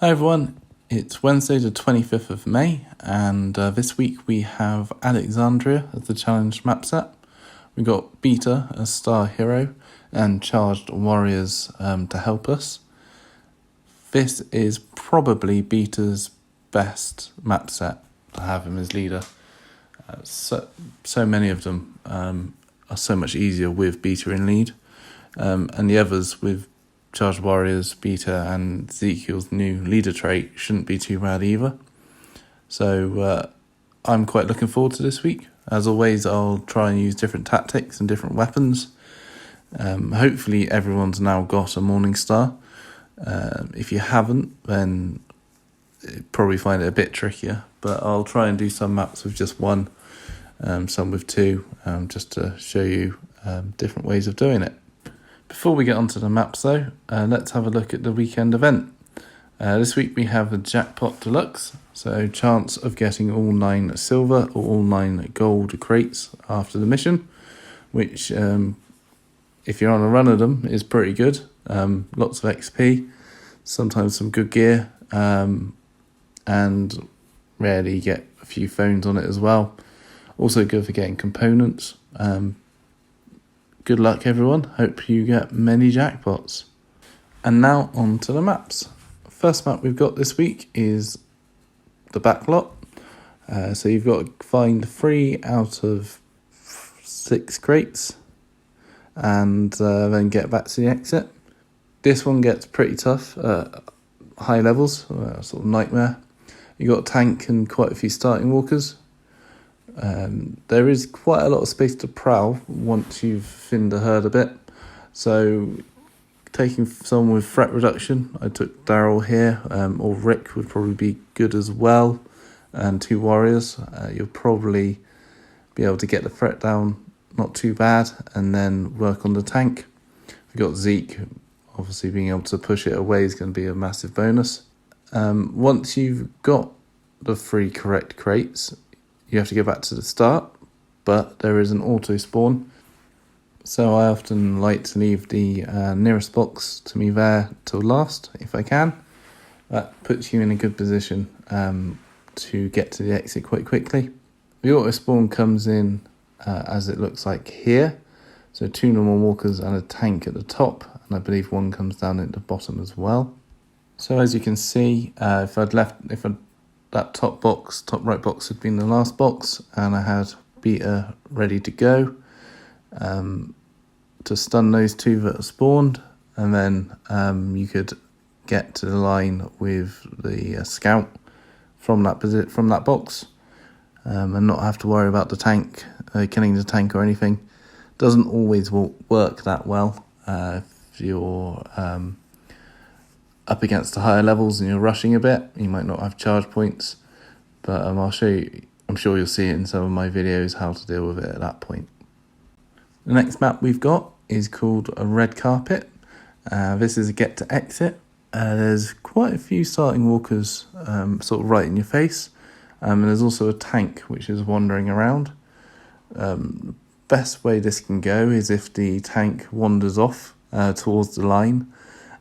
Hi everyone, it's Wednesday the 25th of May, and this week we have Alexandria as the challenge map set. We got Beta as star hero and charged warriors to help us. This is probably Beta's best map set to have him as leader. So many of them are so much easier with Beta in lead, and the others with Charged Warriors, Beta, and Ezekiel's new leader trait shouldn't be too bad either. So I'm quite looking forward to this week. As always, I'll try and use different tactics and different weapons. Hopefully everyone's now got a Morning Star. If you haven't, then you'd probably find it a bit trickier. But I'll try and do some maps with just one, some with two, just to show you different ways of doing it. Before we get onto the maps though, let's have a look at the weekend event. This week we have the Jackpot Deluxe, so chance of getting all 9 silver or all 9 gold crates after the mission, which if you're on a run of them is pretty good. Lots of XP, sometimes some good gear, and rarely get a few phones on it as well. Also good for getting components. Good luck everyone, hope you get many jackpots. And now on to the maps. First map we've got this week is the Backlot. So you've got to find 3 out of 6 crates and then get back to the exit. This one gets pretty tough at high levels, sort of nightmare. You've got a tank and quite a few starting walkers. There is quite a lot of space to prowl once you've thinned the herd a bit. So taking someone with threat reduction, I took Daryl here, or Rick would probably be good as well, and 2 warriors. You'll probably be able to get the threat down not too bad and then work on the tank. We've got Zeke, obviously being able to push it away is going to be a massive bonus. Once you've got the 3 correct crates, you have to go back to the start, but there is an auto spawn. So I often like to leave the nearest box to me there till last, if I can. That puts you in a good position to get to the exit quite quickly. The auto spawn comes in as it looks like here. So 2 normal walkers and a tank at the top, and I believe 1 comes down at the bottom as well. So as you can see, that top right box had been the last box, and I had Beta ready to go to stun those 2 that are spawned, and then you could get to the line with the scout from that box, and not have to worry about the tank, killing the tank or anything. Doesn't always work that well if you're up against the higher levels and you're rushing a bit. You might not have charge points, but I'll show you. I'm sure you'll see it in some of my videos how to deal with it at that point. The next map we've got is called a Red Carpet. This is a get to exit. There's quite a few starting walkers sort of right in your face, and there's also a tank which is wandering around. Best way this can go is if the tank wanders off towards the line,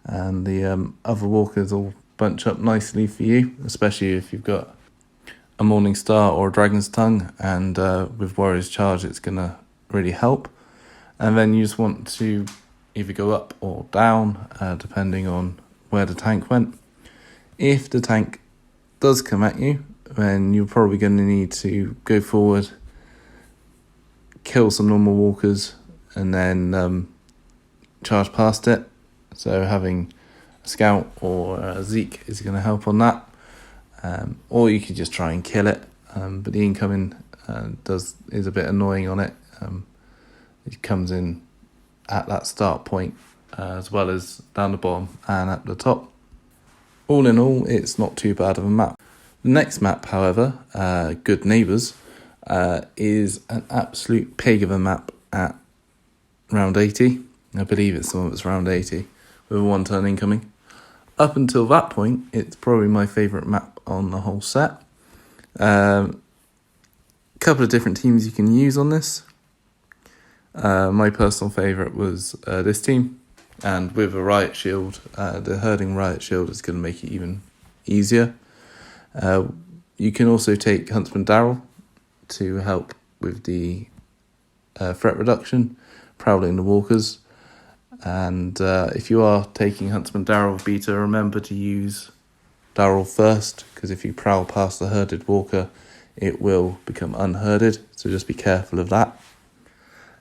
and the other walkers will bunch up nicely for you, especially if you've got a Morning Star or a Dragon's Tongue, and with Warrior's Charge it's going to really help. And then you just want to either go up or down, depending on where the tank went. If the tank does come at you, then you're probably going to need to go forward, kill some normal walkers, and then charge past it. So having a scout or a Zeke is going to help on that. Or you could just try and kill it, but the incoming is a bit annoying on it. It comes in at that start point, as well as down the bottom and at the top. All in all, it's not too bad of a map. The next map, however, Good Neighbours, is an absolute pig of a map at round 80. I believe it's the one that's round 80, with a 1 turn incoming. Up until that point, it's probably my favourite map on the whole set. Couple of different teams you can use on this. My personal favourite was this team, and with a Riot Shield, the herding Riot Shield is going to make it even easier. You can also take Huntsman Darrell to help with the threat reduction, prowling the walkers. And if you are taking Huntsman Darrell beta, remember to use Darrell first, because if you prowl past the herded walker, it will become unherded, so just be careful of that.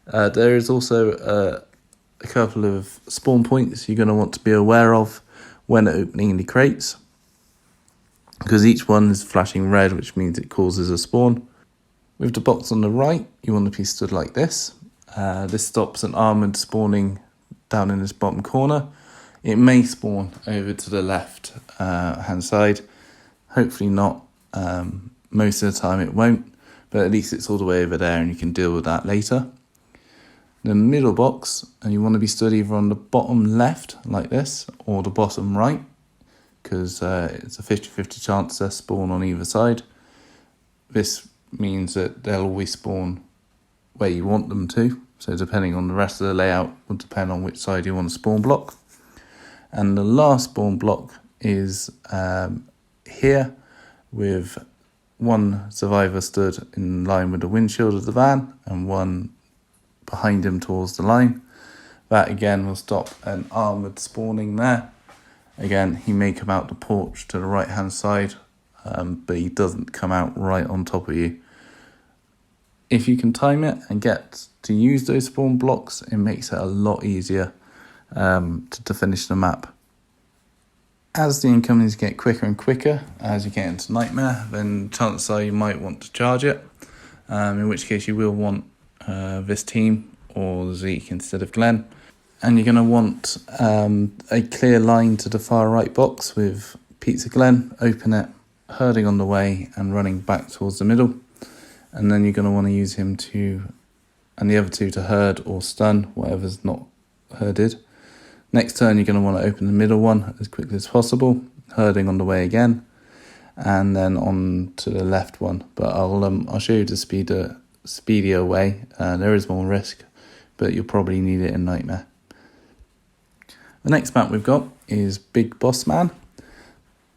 There is also a couple of spawn points you're going to want to be aware of when opening the crates, because each one is flashing red, which means it causes a spawn. With the box on the right, you want to be stood like this. This stops an armoured spawning down in this bottom corner. It may spawn over to the left hand side. Hopefully not. Most of the time it won't, but at least it's all the way over there and you can deal with that later. The middle box, and you want to be stood either on the bottom left like this or the bottom right, because it's a 50-50 chance they'll spawn on either side. This means that they'll always spawn where you want them to, so depending on the rest of the layout will depend on which side you want to spawn block. And the last spawn block is here, with one survivor stood in line with the windshield of the van and one behind him towards the line. That again will stop an armoured spawning there. Again, he may come out the porch to the right hand side, but he doesn't come out right on top of you. If you can time it and get to use those spawn blocks, it makes it a lot easier to finish the map. As the incomings get quicker and quicker, as you get into Nightmare, then chances are you might want to charge it, in which case you will want this team or Zeke instead of Glenn. And you're going to want a clear line to the far right box with Pizza Glenn, open it, herding on the way and running back towards the middle. And then you're going to want to use him and the other two to herd or stun, whatever's not herded. Next turn, you're going to want to open the middle one as quickly as possible, herding on the way again, and then on to the left one. But I'll show you the speedier way. There is more risk, but you'll probably need it in Nightmare. The next map we've got is Big Boss Man.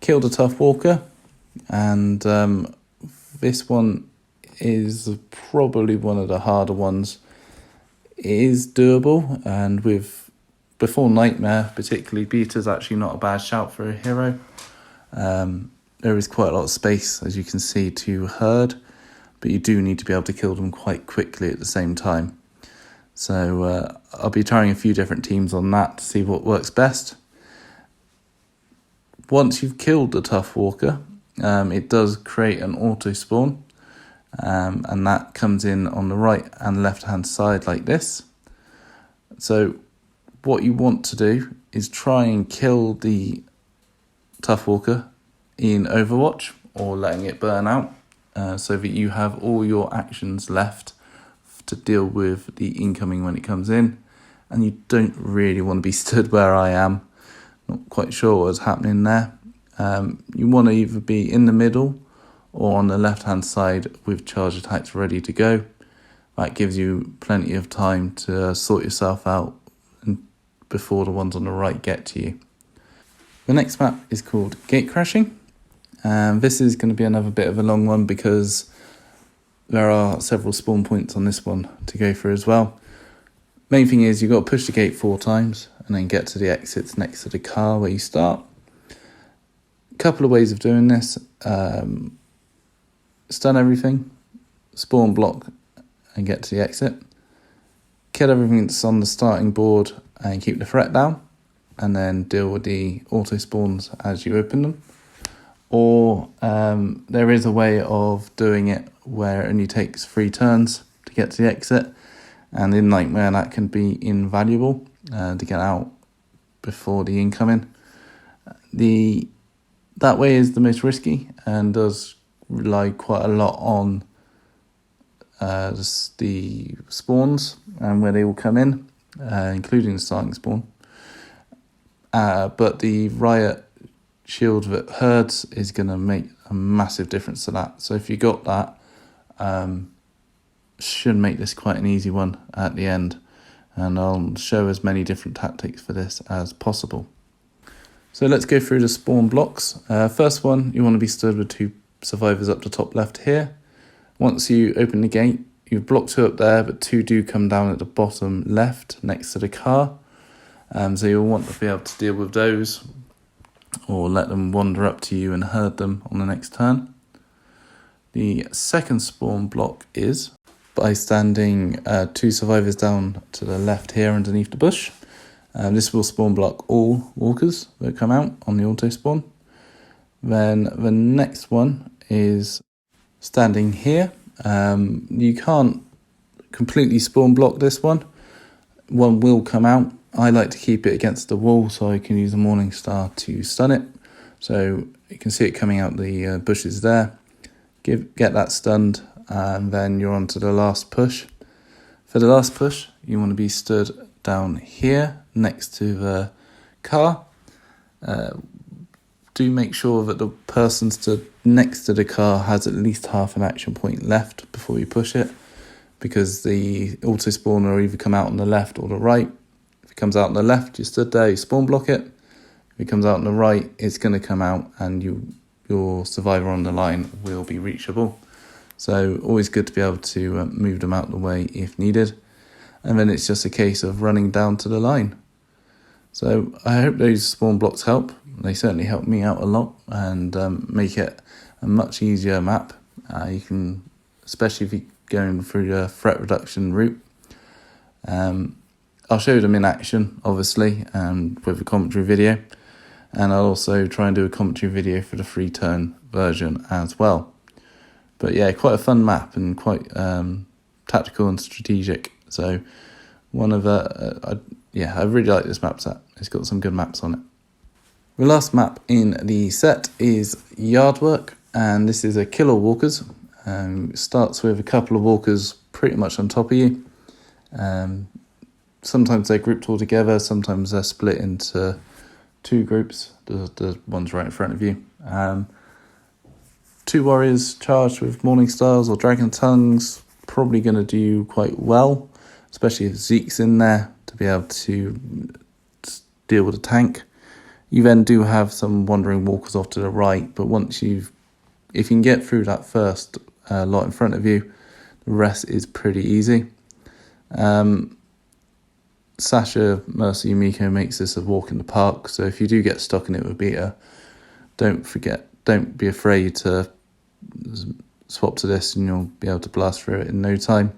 Killed a tough walker, and this one is probably one of the harder ones. It is doable, and before Nightmare, particularly, Beta's actually not a bad shout for a hero. There is quite a lot of space, as you can see, to herd, but you do need to be able to kill them quite quickly at the same time. So I'll be trying a few different teams on that to see what works best. Once you've killed the tough walker, it does create an auto spawn, and that comes in on the right and left hand side like this. So what you want to do is try and kill the tough walker in Overwatch or letting it burn out, so that you have all your actions left to deal with the incoming when it comes in, and you don't really want to be stood where I am. Not quite sure what's happening there. You want to either be in the middle or on the left hand side with charge attacks ready to go. That gives you plenty of time to sort yourself out before the ones on the right get to you. The next map is called Gate Crashing. This is going to be another bit of a long one because there are several spawn points on this one to go through as well. Main thing is you've got to push the gate 4 times and then get to the exits next to the car where you start. A couple of ways of doing this. Stun everything, spawn block and get to the exit. Kill everything that's on the starting board and keep the threat down, and then deal with the auto spawns as you open them. Or there is a way of doing it where it only takes 3 turns to get to the exit, and in Nightmare that can be invaluable to get out before the incoming. That way is the most risky and does rely quite a lot on the spawns and where they will come in, including the starting spawn. But the riot shield that herds is going to make a massive difference to that. So if you got that, should make this quite an easy one at the end. And I'll show as many different tactics for this as possible. So let's go through the spawn blocks. First one, you want to be stood with 2 survivors up the top left here. Once you open the gate, you've blocked 2 up there, but 2 do come down at the bottom left next to the car. So you'll want to be able to deal with those, or let them wander up to you and herd them on the next turn. The second spawn block is by standing 2 survivors down to the left here underneath the bush. This will spawn block all walkers that come out on the auto spawn. Then the next one is standing here. You can't completely spawn block this one. One will come out. I like to keep it against the wall so I can use a Morning Star to stun it. So you can see it coming out the bushes there. Get that stunned, and then you're on to the last push. For the last push, you want to be stood down here next to the car. Do make sure that the person stood next to the car has at least half an action point left before you push it, because the auto spawner will either come out on the left or the right. If it comes out on the left, you stood there, you spawn block it. If it comes out on the right, it's going to come out and your survivor on the line will be reachable. So always good to be able to move them out the way if needed. And then it's just a case of running down to the line. So I hope those spawn blocks help. They certainly help me out a lot and make it a much easier map. You can, especially if you're going through the threat reduction route. I'll show them in action, obviously, with a commentary video. And I'll also try and do a commentary video for the free turn version as well. But yeah, quite a fun map and quite tactical and strategic. So one of I really like this map set. It's got some good maps on it. The last map in the set is Yardwork, and this is a killer walkers. It starts with a couple of walkers pretty much on top of you. Sometimes they're grouped all together, sometimes they're split into 2 groups, the ones right in front of you. 2 warriors charged with Morning Stars or Dragon Tongues, probably going to do quite well, especially if Zeke's in there to be able to deal with a tank. You then do have some wandering walkers off to the right, but if you can get through that first lot in front of you, the rest is pretty easy. Sasha, Mercy, Miko makes this a walk in the park, so if you do get stuck in it with Beta, don't be afraid to swap to this and you'll be able to blast through it in no time.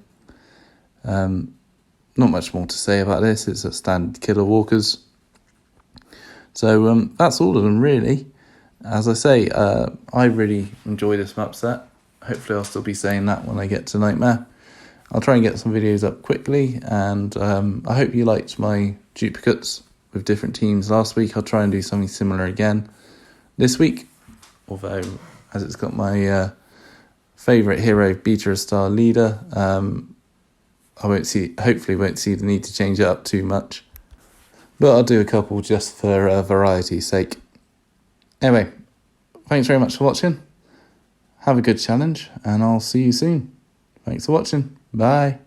Not much more to say about this. It's a standard killer walkers. So that's all of them really. As I say, I really enjoy this map set. Hopefully I'll still be saying that when I get to Nightmare. I'll try and get some videos up quickly, and I hope you liked my duplicates with different teams last week. I'll try and do something similar again this week, although as it's got my favourite hero, Beta Star Leader, I hopefully won't see the need to change it up too much. But I'll do a couple just for variety's sake. Anyway, thanks very much for watching. Have a good challenge, and I'll see you soon. Thanks for watching. Bye.